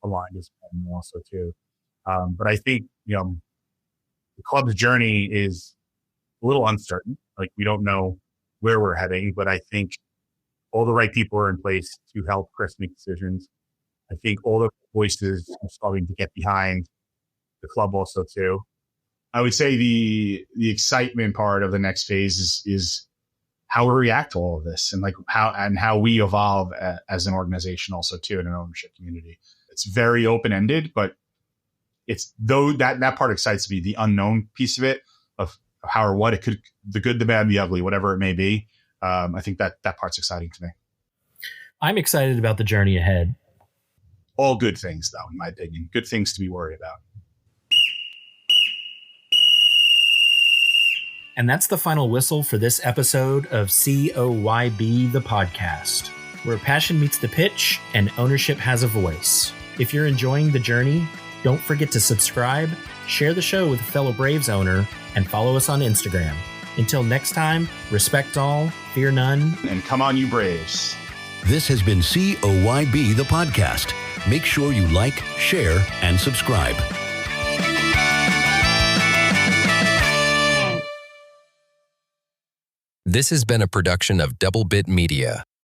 aligned as well, also too. But I think, the club's journey is a little uncertain. Like, we don't know where we're heading, but I think all the right people are in place to help Chris make decisions. I think all the voices are starting to get behind the club also too. I would say the excitement part of the next phase is how we react to all of this, and like how we evolve as an organization also too, in an ownership community. It's very open-ended, but it's that part excites me, the unknown piece of it, of how or what it could, the good, the bad, the ugly, whatever it may be. I think that part's exciting to me. I'm excited about the journey ahead. All good things, though, in my opinion. Good things to be worried about. And that's the final whistle for this episode of COYB, the podcast, where passion meets the pitch and ownership has a voice. If you're enjoying the journey, don't forget to subscribe, share the show with a fellow Braves owner, and follow us on Instagram. Until next time, respect all, fear none, and come on, you Braves. This has been COYB, the podcast. Make sure you like, share, and subscribe. This has been a production of Double Bit Media.